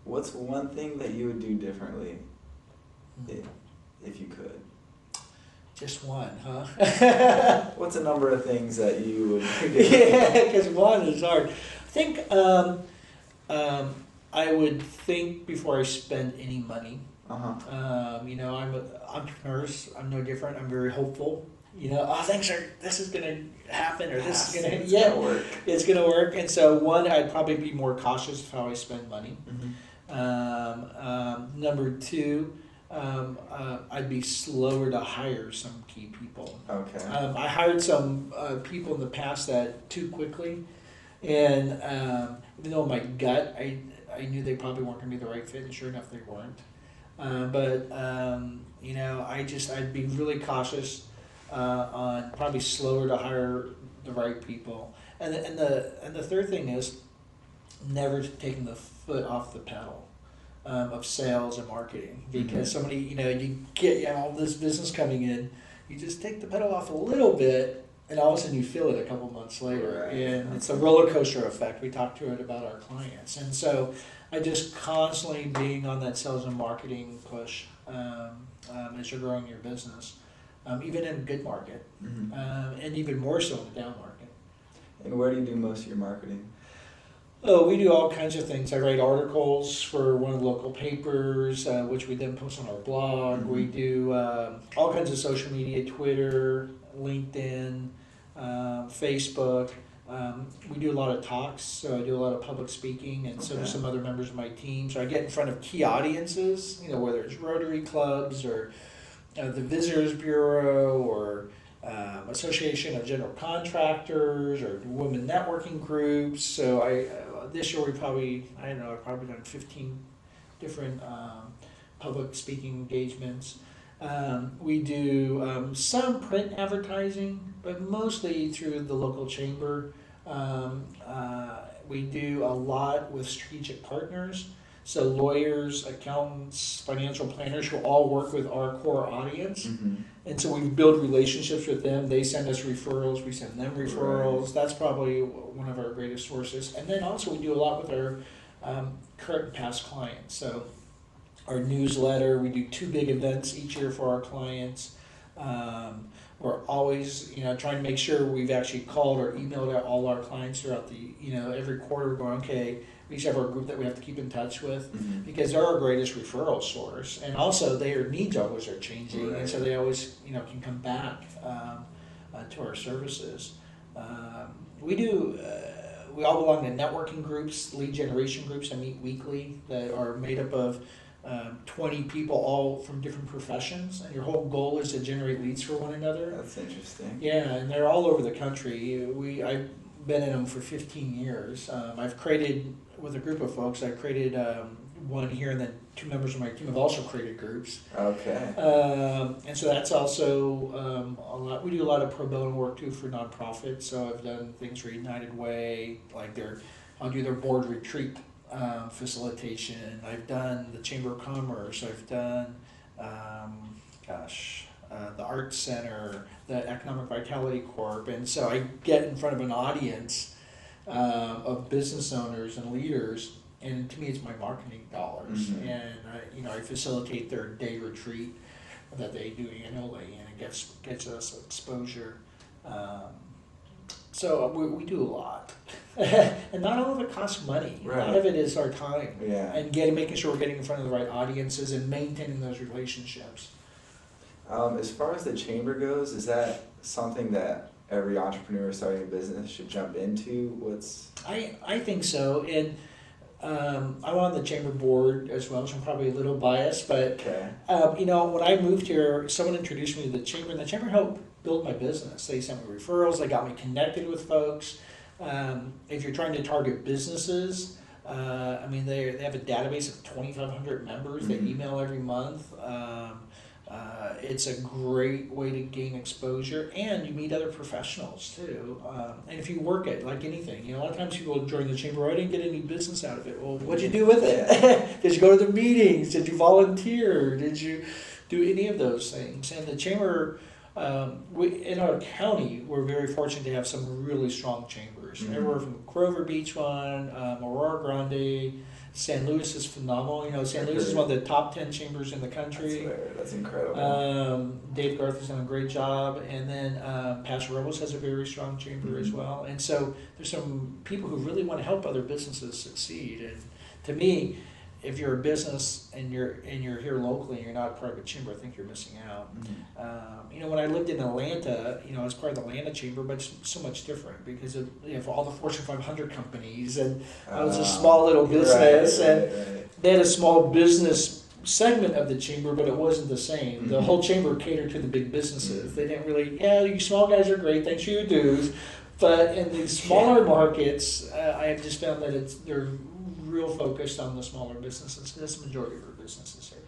What's one thing that you would do differently if you could? Just one, huh? What's a number of things that you would do? Yeah, because one is hard. I think I would think before I spend any money. I'm entrepreneurs. I'm no different. I'm very hopeful. This is gonna happen, or this is gonna, gonna work. It's gonna work. And so one, I'd probably be more cautious of how I spend money. Number two, I'd be slower to hire some key people. Okay. I hired some people in the past that too quickly, and even though my gut, I knew they probably weren't going to be the right fit, and sure enough, they weren't. I'd be really cautious on probably slower to hire the right people. And the third thing is never taking the foot off the pedal of sales and marketing, because somebody, you have all this business coming in, you just take the pedal off a little bit, and all of a sudden you feel it a couple months later. Right. And it's a roller coaster effect. We talk to it about our clients. And so I just constantly being on that sales and marketing push as you're growing your business, even in a good market, and even more so in the down market. And where do you do most of your marketing? Oh, we do all kinds of things. I write articles for one of the local papers, which we then post on our blog. We do all kinds of social media, Twitter, LinkedIn, Facebook. We do a lot of talks, so I do a lot of public speaking, and so do some other members of my team. So I get in front of key audiences, whether it's Rotary clubs or the Visitors Bureau or Association of General Contractors or women networking groups. So this year I've probably done 15 different public speaking engagements. We do some print advertising, but mostly through the local chamber. We do a lot with strategic partners. So lawyers, accountants, financial planners who all work with our core audience. And so we build relationships with them. They send us referrals. We send them referrals. Right. That's probably one of our greatest sources. And then also we do a lot with our current and past clients. So our newsletter, we do 2 big events each year for our clients. We're always, trying to make sure we've actually called or emailed out all our clients throughout the, every quarter going, okay, we each have our group that we have to keep in touch with, because they're our greatest referral source. And also their needs always are changing, and so they always, can come back to our services. We all belong to networking groups, lead generation groups that meet weekly that are made up of 20 people all from different professions, and your whole goal is to generate leads for one another. That's interesting. Yeah, and they're all over the country. I've been in them for 15 years. I've created, with a group of folks, I created one here, and then 2 members of my team have also created groups. Okay. And so that's also a lot. We do a lot of pro bono work too for nonprofits. So I've done things for United Way, like I'll do their board retreat facilitation. I've done the Chamber of Commerce. I've done, the Arts Center, the Economic Vitality Corp. And so I get in front of an audience of business owners and leaders, and to me it's my marketing dollars. And I facilitate their day retreat that they do annually, and it gets us exposure. So we do a lot. And not all of it costs money. Right. A lot of it is our time. Yeah. And making sure we're getting in front of the right audiences and maintaining those relationships. As far as the chamber goes, is that something that every entrepreneur starting a business should jump into? I think so. And I'm on the chamber board as well, so I'm probably a little biased. But okay. When I moved here, someone introduced me to the chamber, and the chamber helped build my business. They sent me referrals. They got me connected with folks. If you're trying to target businesses, they have a database of 2,500 members. They email every month. It's a great way to gain exposure, and you meet other professionals too. And if you work at like anything, a lot of times people join the chamber, I didn't get any business out of it. Well, what'd you do with it? Did you go to the meetings? Did you volunteer? Did you do any of those things? And the chamber, in our county, we're very fortunate to have some really strong chambers. Everywhere from Grover Beach one, Aurora Grande, San Luis is phenomenal. You know, San Luis is one of the top 10 chambers in the I country. swear, that's incredible. Dave Garth has done a great job, and then Paso Robles has a very strong chamber as well. And so there's some people who really want to help other businesses succeed. And to me, if you're a business and you're here locally and you're not part of a chamber, I think you're missing out. You know, when I lived in Atlanta, you know, I was part of the Atlanta chamber, but it's so much different because of, you know, for all the Fortune 500 companies, and I was a small little business, and they had a small business segment of the chamber, but it wasn't the same. The whole chamber catered to the big businesses. They didn't really, yeah, you small guys are great, thanks for your dues. But in the smaller markets, I have just found that they're real focused on the smaller businesses. That's the majority of our businesses here.